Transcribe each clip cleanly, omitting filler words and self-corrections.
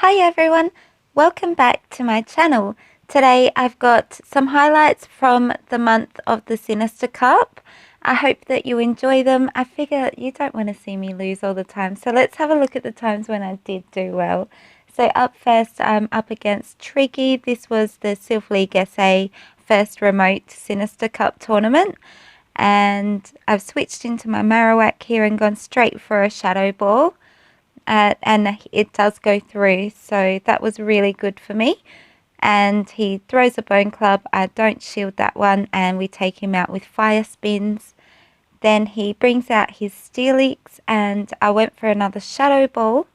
Hi everyone, welcome back to my channel. Today I've got some highlights from the month of the Sinister Cup. I hope that you enjoy them. I figure you don't want to see me lose all the time, so let's have a look at the times when I did do well. So up first, I'm up against Triggy. This was the Silver League SA first remote Sinister Cup tournament. And I've switched into my Marowak here and gone straight for a Shadow Ball. And it does go through, so that was really good for me. And he throws a Bone Club. I don't shield that one, and we take him out with Fire Spins. Then he brings out his Steelix, and I went for another Shadow Ball,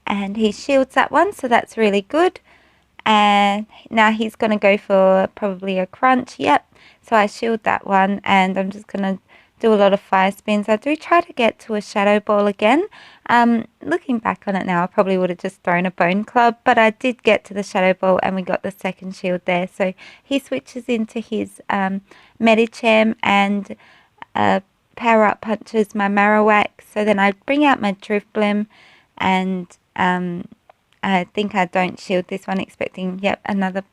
and he shields that one, so that's really good. And now he's going to go for probably a Crunch. Yep, so I shield that one, and I'm just going to do a lot of Fire Spins. I do try to get to a Shadow Ball again. Looking back on it now, I probably would have just thrown a Bone Club, but I did get to the Shadow Ball and we got the second shield there. So he switches into his Medicham and Power Up Punches my Marowak. So then I bring out my Drifblim, and I think I don't shield this one, expecting, yep, another.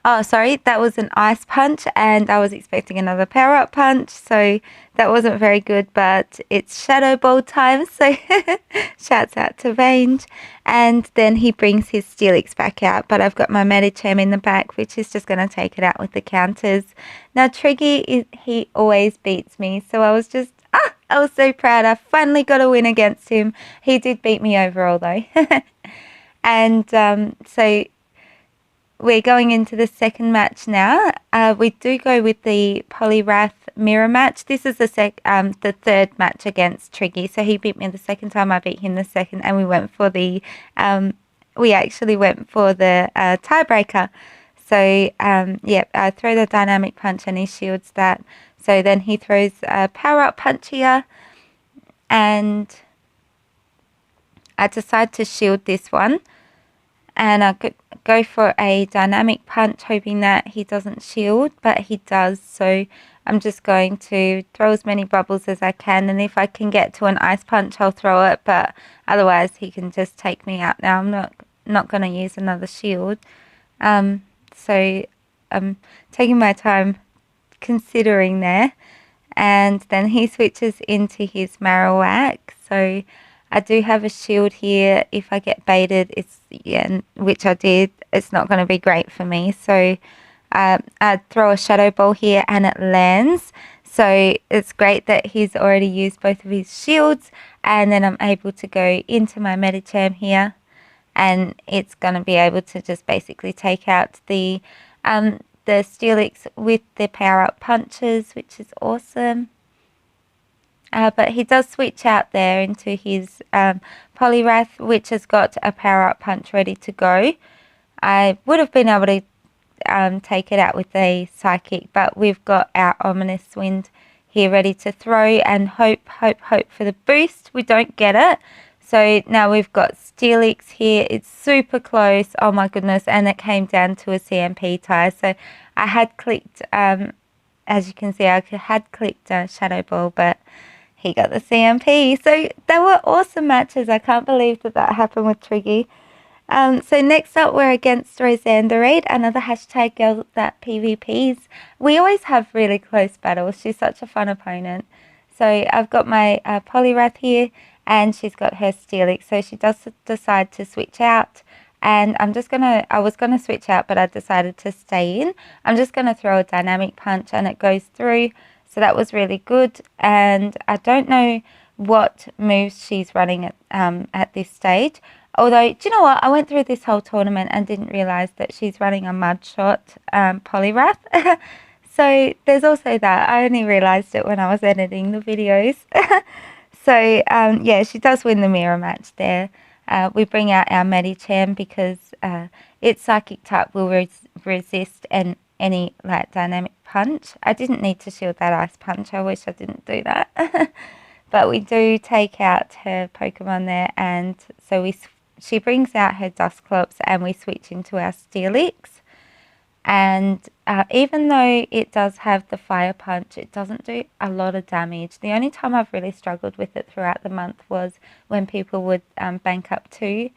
Oh, sorry, that was an Ice Punch, and I was expecting another Power Up Punch, so that wasn't very good, but it's Shadow Ball time, so shouts out to Vange. And then he brings his Steelix back out, but I've got my Medicham in the back, which is just going to take it out with the counters. Now, Triggy, he always beats me, so I was just, I was so proud. I finally got a win against him. He did beat me overall, though. And so we're going into the second match now. We do go with the Poliwrath mirror match. This is the third match against Triggy. So he beat me the second time, I beat him the second, and we went for the tiebreaker. So yeah, I throw the Dynamic Punch and he shields that. So then he throws a Power Up Punch here, and I decide to shield this one. And I could go for a Dynamic Punch, hoping that he doesn't shield, but he does. So I'm just going to throw as many bubbles as I can, and if I can get to an Ice Punch, I'll throw it, but otherwise he can just take me out now. I'm not going to use another shield. So I'm taking my time considering there. And then he switches into his Marowak. So I do have a shield here. If I get baited, which I did, it's not going to be great for me. So I throw a Shadow Ball here and it lands. So it's great that he's already used both of his shields, and then I'm able to go into my Medicham here, and it's going to be able to just basically take out the Steelix with the Power Up Punches, which is awesome. But he does switch out there into his Poliwrath, which has got a Power Up Punch ready to go. I would have been able to take it out with a Psychic, but we've got our Ominous Wind here ready to throw, and hope for the boost. We don't get it. So now we've got Steelix here. It's super close. Oh my goodness. And it came down to a CMP tie. So I had clicked, as you can see, I had clicked Shadow Ball, but he got the CMP. So they were awesome matches. I can't believe that happened with Triggy. So next up, we're against Rosanderade, another hashtag girl that PvPs. We always have really close battles. She's such a fun opponent. So I've got my Poliwrath here, and she's got her Steelix. So she does decide to switch out, and I was gonna switch out, but I decided to stay in. I'm just gonna throw a Dynamic Punch, and it goes through. So that was really good. And I don't know what moves she's running at this stage. Although, do you know what? I went through this whole tournament and didn't realise that she's running a Mudshot Poliwrath. So there's also that. I only realised it when I was editing the videos. So yeah, she does win the mirror match there. We bring out our Medicham because its Psychic type will resist any like Dynamic Punch. I didn't need to shield that Ice Punch. I wish I didn't do that. But we do take out her Pokemon there, and so she brings out her Dusclops, and we switch into our Steelix. And even though it does have the fire punch, it doesn't do a lot of damage. The only time I've really struggled with it throughout the month was when people would bank up two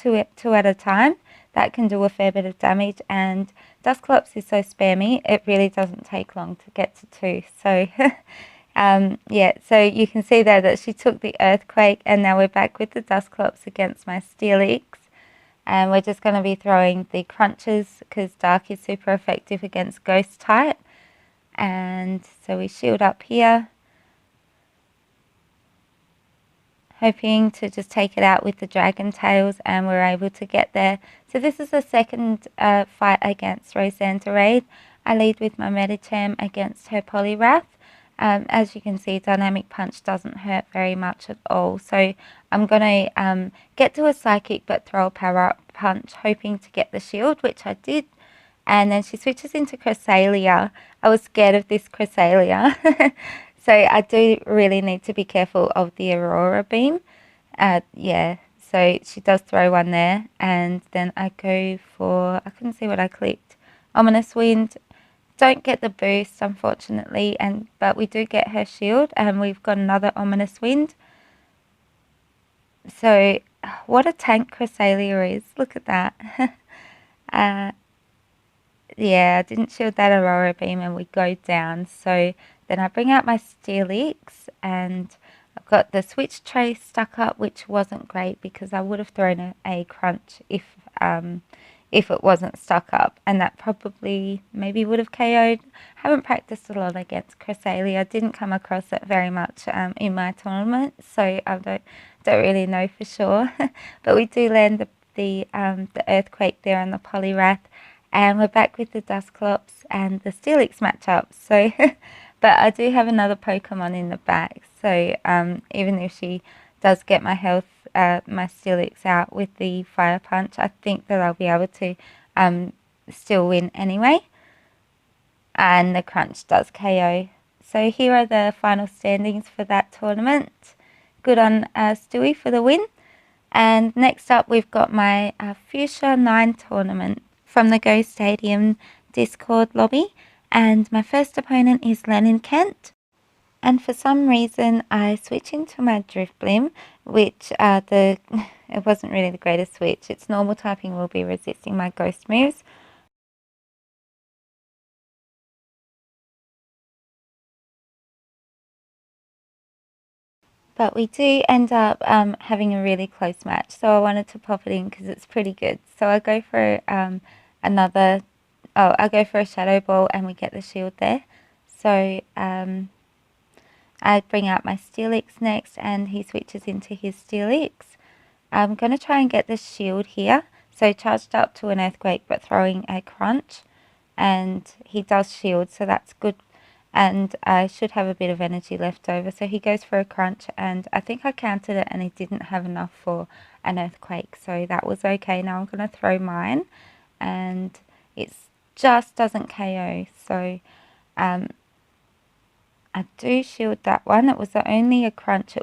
at a time. That can do a fair bit of damage, and Dusclops is so spammy, it really doesn't take long to get to two. So yeah, so you can see there that she took the Earthquake, and now we're back with the Dusclops against my Steelix. And we're just going to be throwing the Crunches because Dark is super effective against Ghost type. And so we shield up here, hoping to just take it out with the Dragon Tails, and we're able to get there. So this is the second fight against Rosanta Raid. I lead with my Medicham against her Poliwrath. As you can see, Dynamic Punch doesn't hurt very much at all. So I'm going to get to a Psychic but throw a Power Up Punch, hoping to get the shield, which I did. And then she switches into Cresselia. I was scared of this Cresselia. So I do really need to be careful of the Aurora Beam. Yeah, so she does throw one there. And then I go for, I couldn't see what I clicked, Ominous Wind. Don't get the boost, unfortunately, but we do get her shield, and we've got another Ominous Wind. So, what a tank Cresselia is. Look at that. Yeah, I didn't shield that Aurora Beam, and we go down. So, then I bring out my Steelix, and I've got the Switch Tray stuck up, which wasn't great because I would have thrown a Crunch if it wasn't stuck up, and that probably maybe would have KO'd. Haven't practiced a lot against Cresselia, didn't come across it very much in my tournament, so I don't really know for sure. But we do land the Earthquake there on the Poliwrath, and we're back with the Dusclops and the Steelix matchup. So, but I do have another Pokemon in the back, so even if she does get my health, my Steelix out with the Fire Punch, I think that I'll be able to still win anyway. And the Crunch does KO. So here are the final standings for that tournament. Good on Stewie for the win. And next up we've got my Fuchsia 9 tournament from the Go Stadium Discord lobby. And my first opponent is Lennon Kent. And for some reason, I switch into my Drifblim, which it wasn't really the greatest switch. Its normal typing will be resisting my ghost moves. But we do end up having a really close match, so I wanted to pop it in because it's pretty good. So I go for I go for a Shadow Ball, and we get the shield there. So I bring out my Steelix next, and he switches into his Steelix. I'm going to try and get the shield here. So charged up to an Earthquake, but throwing a Crunch. And he does shield, so that's good. And I should have a bit of energy left over. So he goes for a Crunch, and I think I counted it, and he didn't have enough for an Earthquake. So that was okay. Now I'm going to throw mine, and it just doesn't KO. So I do shield that one. It was only a Crunch.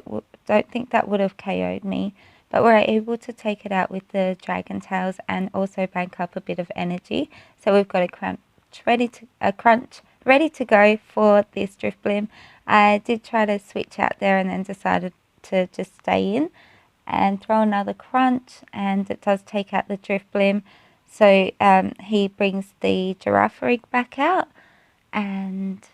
Don't think that would have KO'd me. But we're able to take it out with the Dragon Tails and also bank up a bit of energy. So we've got a Crunch ready to go for this Drifblim. I did try to switch out there and then decided to just stay in and throw another Crunch, and it does take out the Drifblim. So he brings the Girafarig back out, and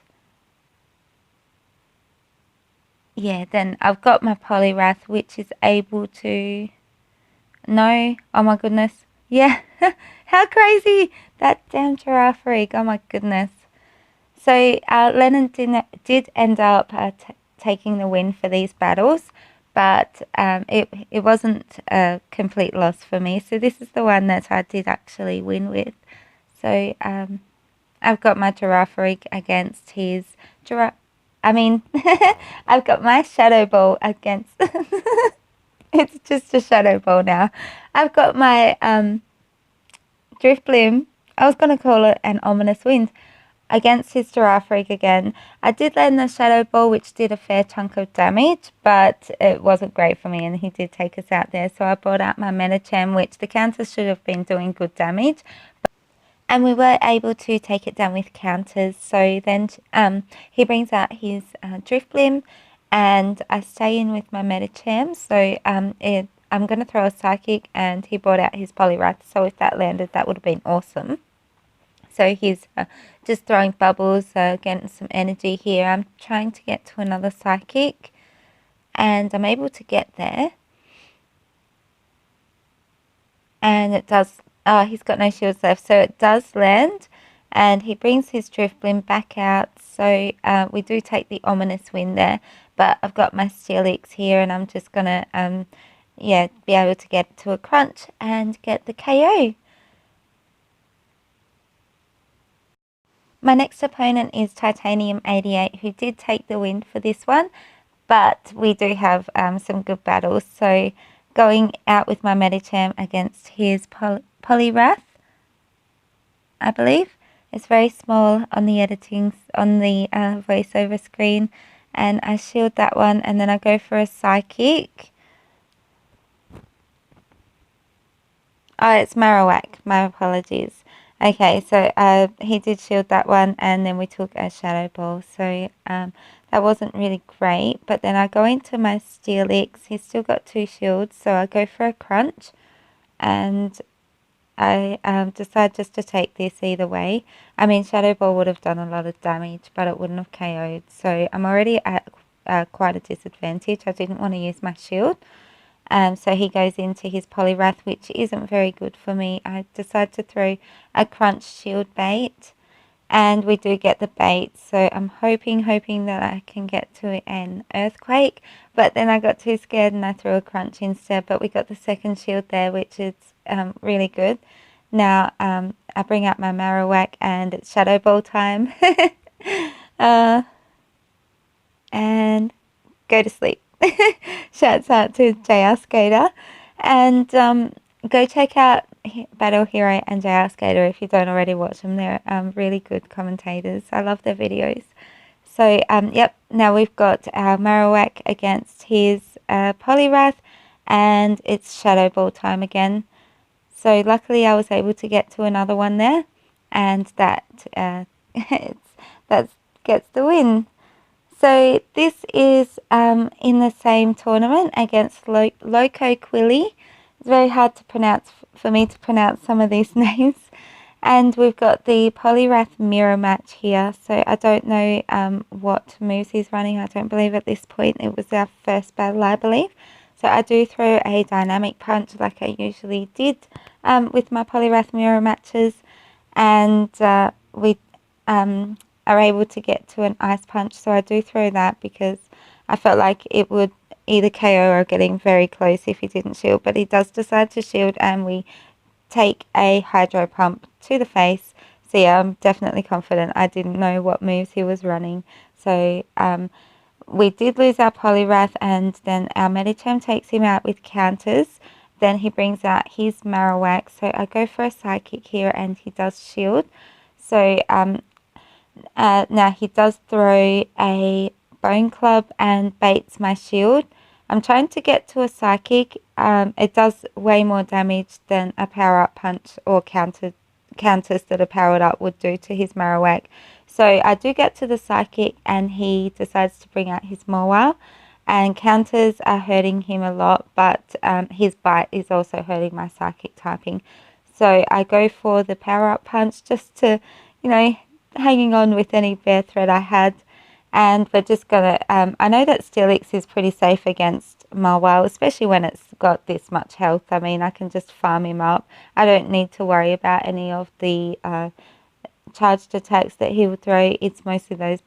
yeah, then I've got my Poliwrath, which is able to... No, oh my goodness. Yeah, how crazy! That damn Girafarig, oh my goodness. So Lennon did end up taking the win for these battles, but it wasn't a complete loss for me. So this is the one that I did actually win with. So I've got my Girafarig against his I've got my Shadow Ball against... It's just a Shadow Ball now. I've got my Drifblim. I was going to call it an Ominous Wind against his Girafarig again. I did land the Shadow Ball, which did a fair chunk of damage, but it wasn't great for me, and he did take us out there. So I brought out my Medicham, which the counter should have been doing good damage. And we were able to take it down with counters. So then he brings out his Drifblim, and I stay in with my Medicham. So I'm going to throw a Psychic, and he brought out his Poliwrath. So if that landed, that would have been awesome. So he's just throwing bubbles, getting some energy here. I'm trying to get to another Psychic, and I'm able to get there. And it does, he's got no shields left, so it does land, and he brings his Drifblim back out. So we do take the ominous win there, but I've got my Steelix here, and I'm just going to, yeah, be able to get to a crunch and get the KO. My next opponent is Titanium 88, who did take the win for this one, but we do have some good battles. So going out with my Medicham against his Poliwrath, I believe. It's very small on the editing, on the voiceover screen, and I shield that one, and then I go for a Psychic. Oh, it's Marowak, my apologies. Okay, so he did shield that one, and then we took a Shadow Ball, so that wasn't really great. But then I go into my Steelix. He's still got 2 shields, so I go for a crunch, and I decide just to take this either way. I mean, Shadow Ball would have done a lot of damage, but it wouldn't have KO'd, so I'm already at quite a disadvantage. I didn't want to use my shield. So he goes into his Poliwrath, which isn't very good for me. I decide to throw a crunch shield bait, and we do get the bait. So I'm hoping that I can get to an earthquake, but then I got too scared and I threw a crunch instead. But we got the second shield there, which is really good. Now I bring out my Marowak, and it's Shadow Ball time, and go to sleep. Shouts out to JR Skater, and go check out Battle Hero and JR Skater if you don't already watch them. They're really good commentators. I love their videos. So yep, now we've got our Marowak against his Poliwrath, and it's Shadow Ball time again. So luckily I was able to get to another one there, and that that gets the win. So this is in the same tournament against Loco Quilly. It's very hard to pronounce, for me to pronounce some of these names. And we've got the Poliwrath mirror match here. So I don't know what moves he's running. I don't believe at this point it was our first battle, I believe. So I do throw a dynamic punch like I usually did with my Poliwrath mirror matches. And we are able to get to an ice punch, so I do throw that because I felt like it would either KO or getting very close if he didn't shield, but he does decide to shield, and we take a Hydro Pump to the face. So yeah, I'm definitely confident. I didn't know what moves he was running, so we did lose our Poliwrath, and then our Medicham takes him out with counters. Then he brings out his Marowak, so I go for a Psychic here, and he does shield. So now he does throw a Bone Club and baits my shield. I'm trying to get to a Psychic. It does way more damage than a Power Up Punch or counters that are powered up would do to his Marowak. So I do get to the Psychic, and he decides to bring out his Mawile. And counters are hurting him a lot, but his bite is also hurting my Psychic typing. So I go for the Power Up Punch just to, you know, hanging on with any bear threat I had. And we're just gonna I know that Steelix is pretty safe against Mawile, especially when it's got this much health. I mean, I can just farm him up. I don't need to worry about any of the charged attacks that he would throw. It's mostly those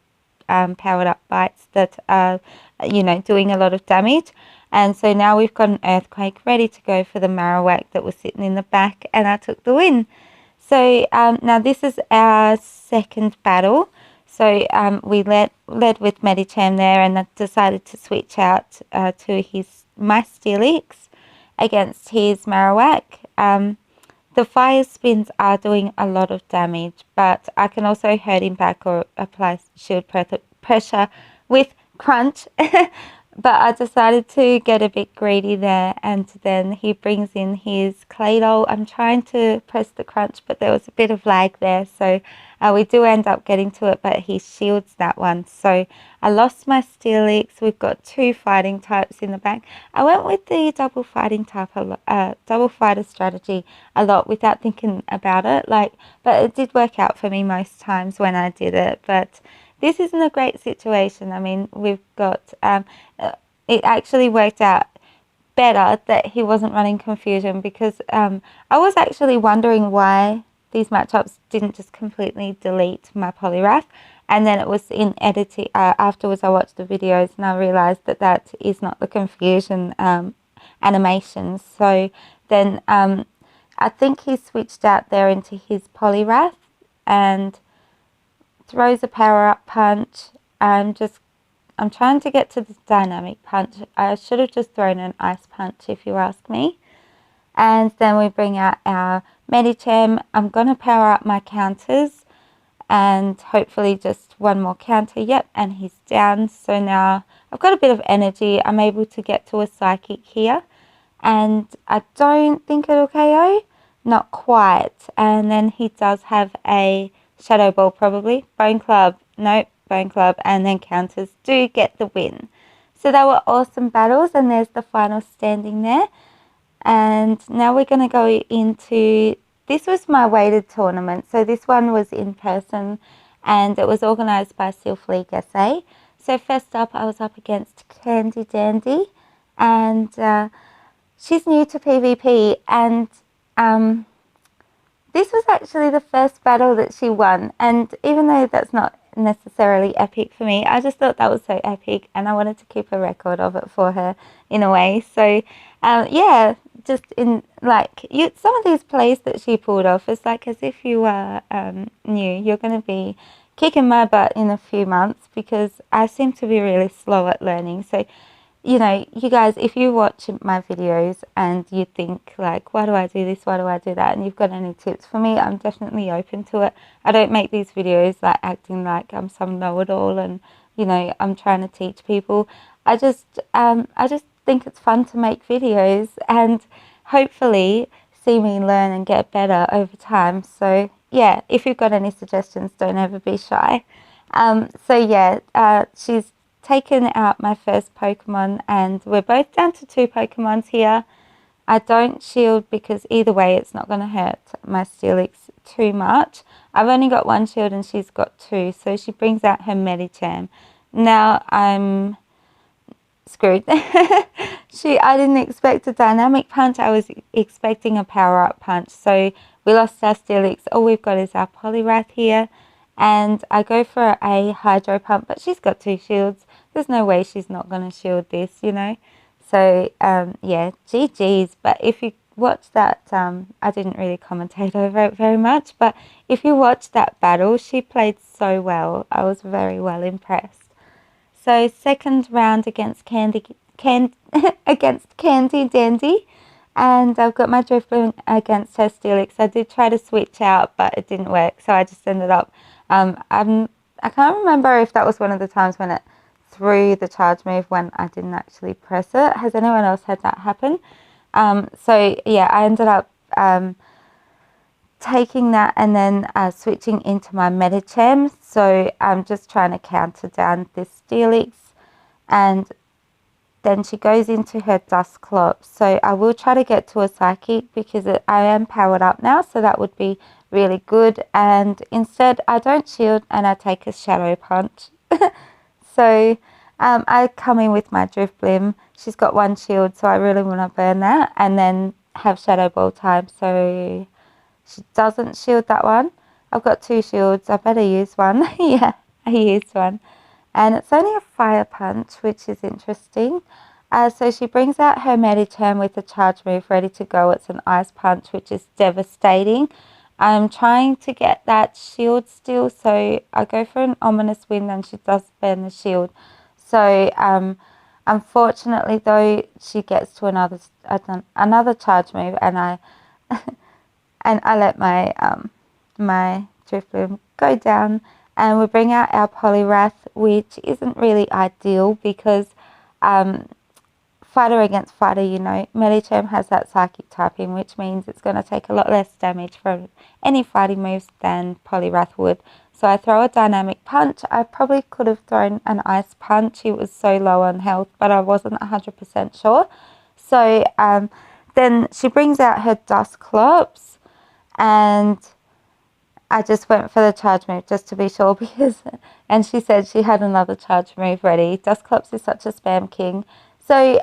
powered up bites that are, you know, doing a lot of damage. And so now we've got an earthquake ready to go for the Marowak that was sitting in the back, and I took the win. So now this is our second battle. So we led with Medicham there, and I decided to switch out to my Steelix against his Marowak. The fire spins are doing a lot of damage, but I can also hurt him back or apply shield pressure with Crunch. But I decided to get a bit greedy there, and then he brings in his Claydol. I'm trying to press the crunch, but there was a bit of lag there, so we do end up getting to it, but he shields that one. So I lost my Steelix. We've got 2 fighting types in the back. I went with the double fighting type, double fighter strategy a lot without thinking about it, but it did work out for me most times when I did it. But this isn't a great situation. I mean, we've got, it actually worked out better that he wasn't running Confusion, because I was actually wondering why these matchups didn't just completely delete my Poliwrath. And then it was in editing, afterwards I watched the videos and I realised that that is not the Confusion animation. So then I think he switched out there into his Poliwrath and throws a power-up punch. I'm trying to get to the dynamic punch. I should have just thrown an ice punch, if you ask me. And then we bring out our Medicham. I'm going to power up my counters and hopefully just one more counter. Yep, and he's down. So now I've got a bit of energy. I'm able to get to a Psychic here. And I don't think it'll KO. Not quite. And then he does have a Shadow Ball probably. Bone Club. Nope. Bone Club. And then counters do get the win. So they were awesome battles. And there's the final standing there. And now we're going to go into... This was my weighted tournament. So this one was in person. And it was organised by Sylph League SA. So first up, I was up against Candy Dandy. And... she's new to PvP, and this was actually the first battle that she won. And even though that's not necessarily epic for me, I just thought that was so epic, and I wanted to keep a record of it for her in a way. So yeah, just in some of these plays that she pulled off, it's like as if you are new. You're going to be kicking my butt in a few months, because I seem to be really slow at learning. So you know, you guys, if you watch my videos and you think like, why do I do this? Why do I do that? And you've got any tips for me, I'm definitely open to it. I don't make these videos like acting like I'm some know-it-all and, you know, I'm trying to teach people. I just think it's fun to make videos and hopefully see me learn and get better over time. So yeah, if you've got any suggestions, don't ever be shy. So yeah, she's taken out my first Pokemon, and we're both down to 2 Pokemons here. I don't shield because either way it's not going to hurt my Steelix too much. I've only got 1 shield and she's got 2, so she brings out her Medicham. Now I'm screwed. I didn't expect a dynamic punch, I was expecting a power-up punch. So we lost our Steelix. All we've got is our Poliwrath here. And I go for a Hydro Pump, but she's got 2 shields. There's no way she's not going to shield this, you know. So, yeah, GG's. But if you watch that, I didn't really commentate over it very much. But if you watch that battle, she played so well. I was very well impressed. So, second round against against Candy Dandy. And I've got my Drifloon against her Steelix. I did try to switch out, but it didn't work. So I just ended up... I can't remember if that was one of the times when it threw the charge move when I didn't actually press it. Has anyone else had that happen? So yeah, I ended up taking that and then switching into my Medicham. So I'm just trying to counter down this Steelix, and then she goes into her Dusclops. So I will try to get to a Psychic because I am powered up now, so that would be really good. And instead I don't shield and I take a Shadow Punch. So I come in with my Drifblim. She's got 1 shield, so I really want to burn that and then have Shadow Ball time. So she doesn't shield that one. I've got 2 shields. I better use one. Yeah, I used one. And it's only a Fire Punch, which is interesting. So she brings out her Medicham with a charge move ready to go. It's an Ice Punch, which is devastating. I'm trying to get that shield still, so I go for an Ominous Wind and she does burn the shield. So unfortunately though, she gets to another charge move, and I let my my Drifloon go down, and we bring out our Poliwrath, which isn't really ideal because fighter against fighter, you know, Medicham has that psychic typing, which means it's going to take a lot less damage from any fighting moves than Poliwrath would. So I throw a dynamic punch. I probably could have thrown an ice punch. He was so low on health, but I wasn't 100% sure. So then she brings out her Dusclops, and I just went for the charge move just to be sure because, and she said she had another charge move ready. Dusclops is such a spam king. So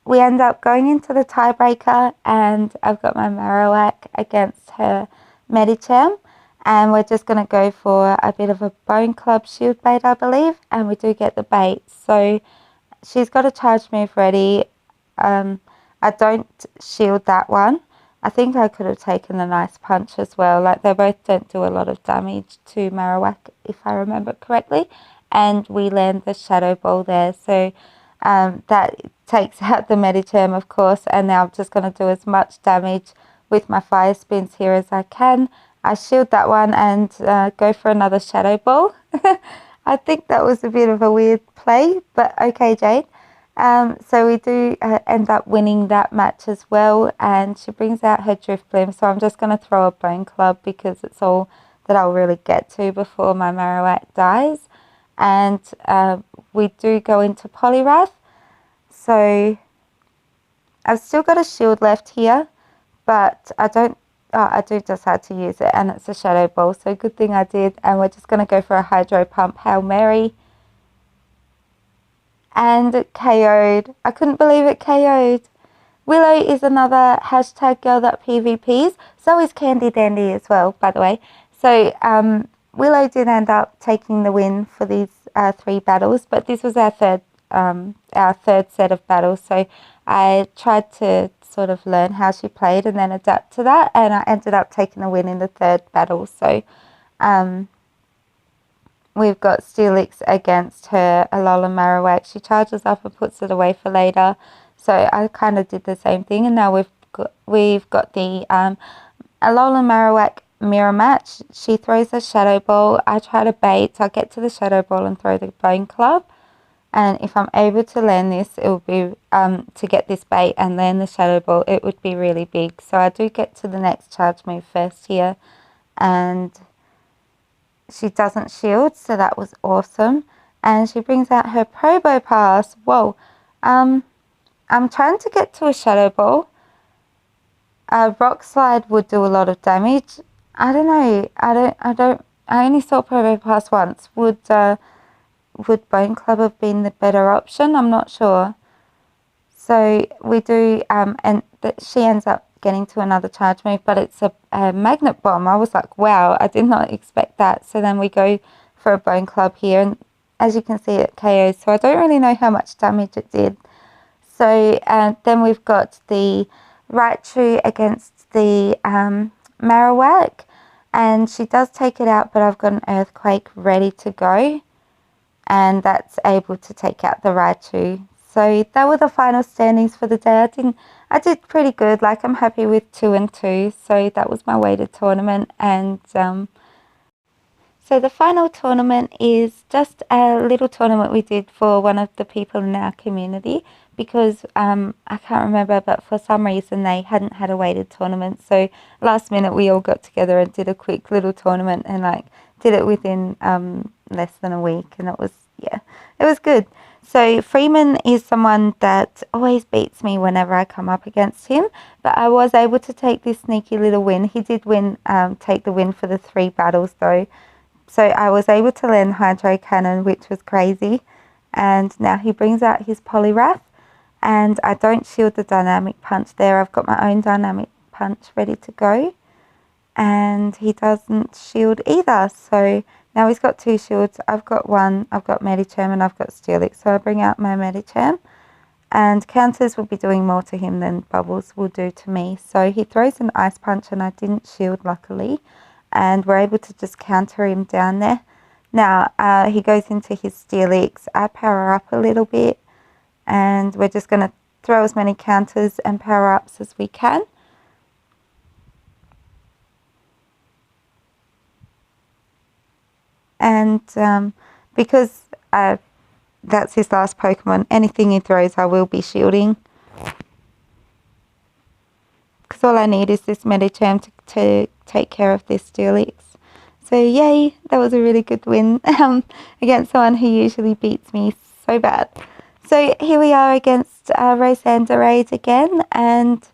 we end up going into the tiebreaker, and I've got my Marowak against her Medicham, and we're just going to go for a bit of a Bone Club shield bait, I believe, and we do get the bait. So she's got a charge move ready. I don't shield that one. I think I could have taken a nice punch as well. Like, they both don't do a lot of damage to Marowak, if I remember correctly. And we land the Shadow Ball there. So that takes out the Medicham, of course. And now I'm just going to do as much damage with my Fire Spins here as I can. I shield that one and go for another Shadow Ball. I think that was a bit of a weird play, but okay, Jade. So we do end up winning that match as well, and she brings out her Drifblim, so I'm just going to throw a Bone Club because it's all that I'll really get to before my Marowak dies. And we do go into Poliwrath, so I've still got a shield left here, but I do decide to use it, and it's a Shadow Ball, so good thing I did. And we're just going to go for a Hydro Pump Hail Mary. And it KO'd. I couldn't believe it KO'd. Willow is another hashtag girl that PvPs. So is Candy Dandy as well, by the way. So Willow did end up taking the win for these 3 battles, but this was our third set of battles. So I tried to sort of learn how she played and then adapt to that, and I ended up taking the win in the 3rd battle. So we've got Steelix against her Alola Marowak. She charges up and puts it away for later. So I kind of did the same thing, and now we've got the Alola Marowak mirror match. She throws a Shadow Ball. I try to bait. I get to the Shadow Ball and throw the Bone Club. And if I'm able to land this, it will be to get this bait and land the Shadow Ball, it would be really big. So I do get to the next charge move first here, and she doesn't shield, so that was awesome. And she brings out her Probo Pass. Whoa. I'm trying to get to a Shadow Ball. Rock Slide would do a lot of damage. I don't know. I only saw Probo Pass once. Would Bone Club have been the better option? I'm not sure. So we do, and she ends up getting to another charge move, but it's a Magnet Bomb. I was like, wow, I did not expect that. So then we go for a Bone Club here, and as you can see, it KOs. So I don't really know how much damage it did. So then we've got the Raichu against the Marowak, and she does take it out, but I've got an Earthquake ready to go, and that's able to take out the Raichu. So that were the final standings for the day. I did pretty good. Like, I'm happy with 2 and 2. So that was my weighted tournament. And so the final tournament is just a little tournament we did for one of the people in our community, because I can't remember, but for some reason they hadn't had a weighted tournament. So last minute we all got together and did a quick little tournament, and like did it within less than a week, and it was good. So Freeman is someone that always beats me whenever I come up against him, but I was able to take this sneaky little win. He did take the win for the 3 battles though. So I was able to land Hydro Cannon, which was crazy. And now he brings out his Poliwrath, and I don't shield the Dynamic Punch there. I've got my own Dynamic Punch ready to go, and he doesn't shield either. So now he's got 2 shields. I've got 1. I've got Medicham and I've got Steelix. So I bring out my Medicham, and counters will be doing more to him than bubbles will do to me. So he throws an Ice Punch, and I didn't shield, luckily, and we're able to just counter him down there. Now he goes into his Steelix. I power up a little bit, and we're just going to throw as many counters and power ups as we can. And because that's his last Pokemon. Anything he throws, I will be shielding. Because all I need is this Medicham to take care of this Steelix. So yay, that was a really good win against someone who usually beats me so bad. So here we are against Rosander Raid again, and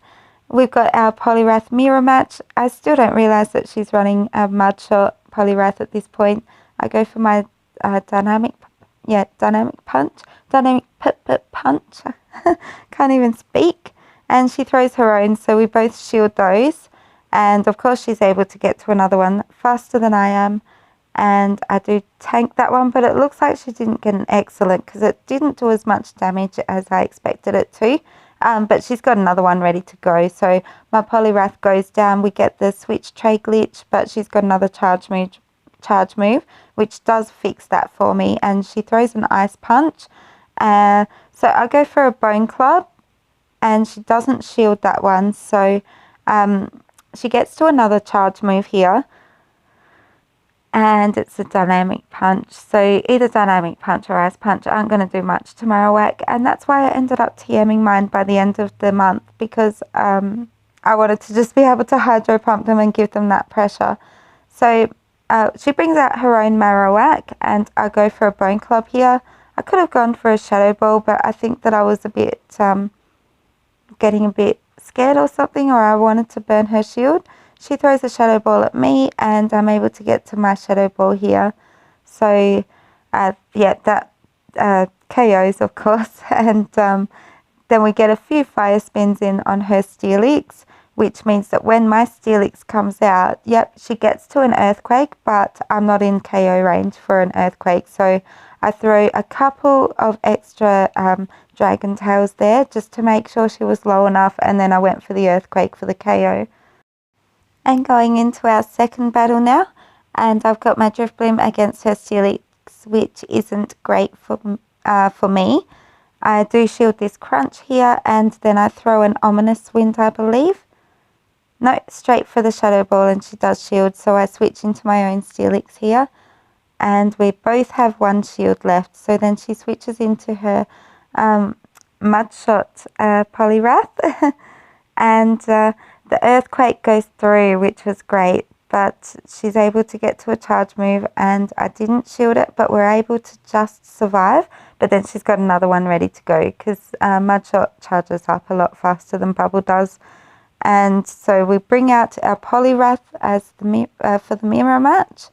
we've got our Poliwrath mirror match. I still don't realise that she's running a Mudshot Poliwrath at this point. I go for my dynamic punch. Can't even speak. And she throws her own, so we both shield those. And of course she's able to get to another one faster than I am. And I do tank that one, but it looks like she didn't get an excellent because it didn't do as much damage as I expected it to. But she's got another one ready to go. So my Poliwrath goes down. We get the switch tray glitch, but she's got another charge move, which does fix that for me. And she throws an ice punch. So I go for a bone club, and she doesn't shield that one. So she gets to another charge move here, and it's a dynamic punch. So either dynamic punch or ice punch aren't going to do much to Marowak, and that's why I ended up TMing mine by the end of the month, because I wanted to just be able to hydro pump them and give them that pressure. So she brings out her own Marowak, and I go for a bone club here. I could have gone for a shadow ball, but I think that I was a bit getting a bit scared or something, or I wanted to burn her shield. She throws a shadow ball at me, and I'm able to get to my shadow ball here. So yeah, that KOs, of course. And then we get a few fire spins in on her Steelix, which means that when my Steelix comes out, yep, she gets to an earthquake, but I'm not in KO range for an earthquake. So I throw a couple of extra dragon tails there just to make sure she was low enough, and then I went for the earthquake for the KO. And going into our second battle now, and I've got my Drifblim against her Steelix, which isn't great for me. I do shield this crunch here, and then I throw an ominous wind, I believe. No, straight for the shadow ball, and she does shield, so I switch into my own Steelix here. And we both have one shield left, so then she switches into her Mudshot Poliwrath, and the earthquake goes through, which was great, but she's able to get to a charge move, and I didn't shield it, but we're able to just survive. But then she's got another one ready to go, because Mudshot charges up a lot faster than Bubble does. And so we bring out our Poliwrath as for the mirror match.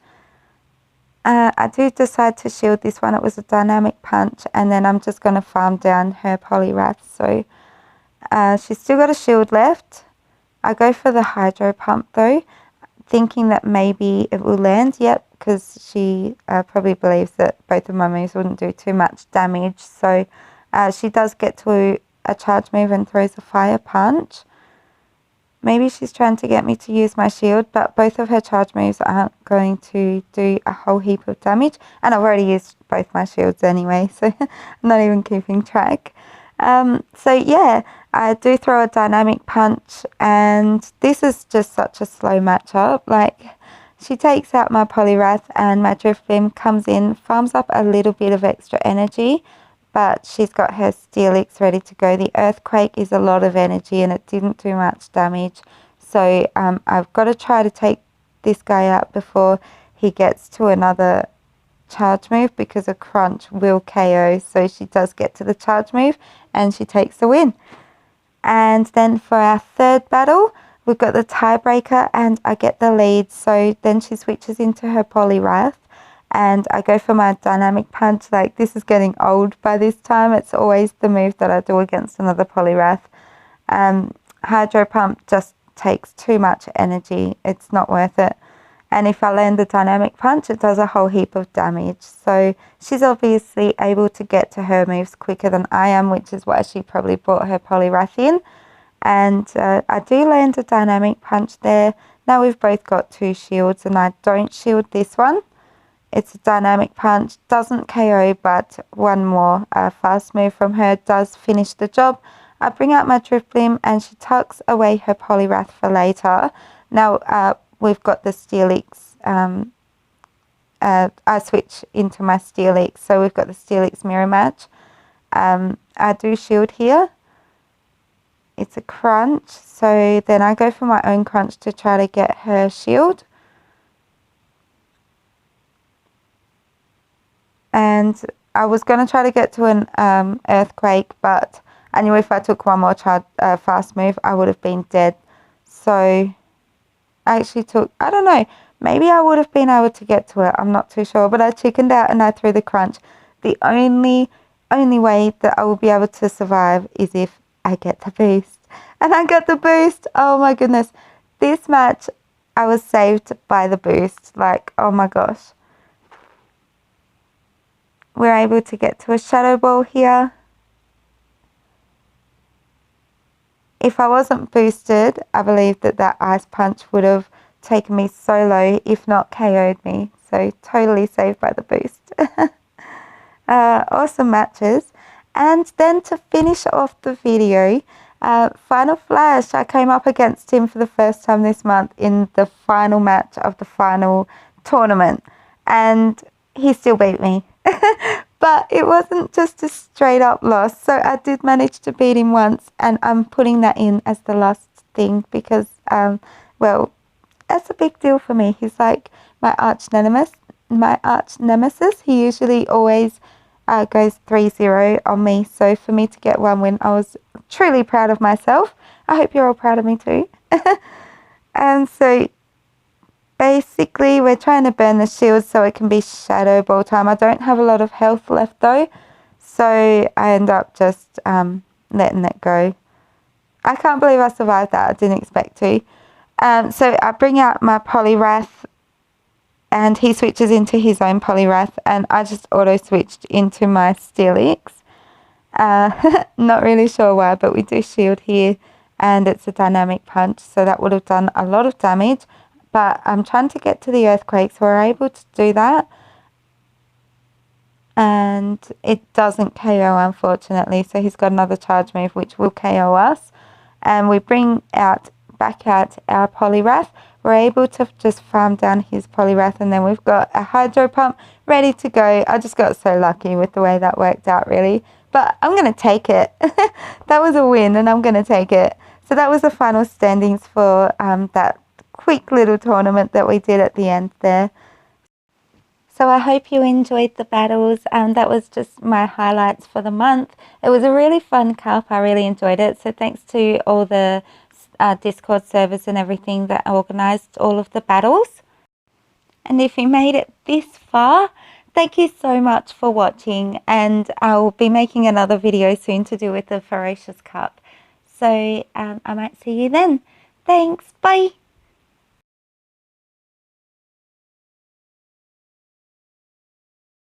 I do decide to shield this one. It was a dynamic punch, and then I'm just going to farm down her Poliwrath. So she's still got a shield left. I go for the hydro pump though, thinking that maybe it will land. Yep, because she probably believes that both of my moves wouldn't do too much damage. So she does get to a charge move and throws a fire punch. Maybe she's trying to get me to use my shield, but both of her charge moves aren't going to do a whole heap of damage. And I've already used both my shields anyway, so I'm not even keeping track. So yeah, I do throw a dynamic punch, and this is just such a slow matchup. Like, she takes out my Poliwrath, and my Drifblim comes in, farms up a little bit of extra energy, but she's got her Steelix ready to go. The earthquake is a lot of energy, and it didn't do much damage. So I've got to try to take this guy out before he gets to another charge move, because a crunch will KO. So she does get to the charge move, and she takes the win. And then for our third battle, we've got the tiebreaker, and I get the lead. So then she switches into her Poliwrath, and I go for my dynamic punch. Like, this is getting old by this time. It's always the move that I do against another Poliwrath. Hydro pump just takes too much energy. It's not worth it. And if I land the dynamic punch, it does a whole heap of damage. So she's obviously able to get to her moves quicker than I am, which is why she probably brought her Poliwrath in. And I do land a dynamic punch there. Now we've both got two shields, and I don't shield this one. It's a dynamic punch, doesn't KO, but one more fast move from her does finish the job. I bring out my Drifblim, and she tucks away her Poliwrath for later. Now we've got the Steelix I switch into my Steelix. So we've got the Steelix mirror match. I do shield here. It's a crunch, so then I go for my own crunch to try to get her shield. And I was going to try to get to an earthquake, but I knew if I took one more fast move, I would have been dead. So I actually took, I don't know, maybe I would have been able to get to it. I'm not too sure, but I chickened out and I threw the crunch. The only way that I will be able to survive is if I get the boost. And I got the boost. Oh my goodness. This match, I was saved by the boost. Like, oh my gosh. We're able to get to a Shadow Ball here. If I wasn't boosted, I believe that Ice Punch would have taken me so low, if not KO'd me. So totally saved by the boost. Awesome matches. And then to finish off the video, Final Flash, I came up against him for the first time this month in the final match of the final tournament. And he still beat me. But it wasn't just a straight up loss. So I did manage to beat him once, and I'm putting that in as the last thing because, well, that's a big deal for me. He's like my arch nemesis. He usually always goes 3-0 on me. So for me to get one win, I was truly proud of myself. I hope you're all proud of me too. And so basically, we're trying to burn the shield so it can be Shadow Ball time. I don't have a lot of health left though, so I end up just letting it go. I can't believe I survived that. I didn't expect to. So I bring out my Poliwrath, and he switches into his own Poliwrath, and I just auto-switched into my Steelix. Not really sure why, but we do shield here, and it's a dynamic punch, so that would have done a lot of damage. But I'm trying to get to the earthquake, so we're able to do that. And it doesn't KO, unfortunately. So he's got another charge move, which will KO us. And we bring back out our Poliwrath. We're able to just farm down his Poliwrath. And then we've got a Hydro Pump ready to go. I just got so lucky with the way that worked out, really. But I'm going to take it. That was a win, and I'm going to take it. So that was the final standings for that quick little tournament that we did at the end there. So I hope you enjoyed the battles. That was just my highlights for the month. It was a really fun cup. I really enjoyed it. So thanks to all the Discord servers and everything that organised all of the battles. And if you made it this far, thank you so much for watching. And I'll be making another video soon to do with the Ferocious Cup. So I might see you then. Thanks. Bye.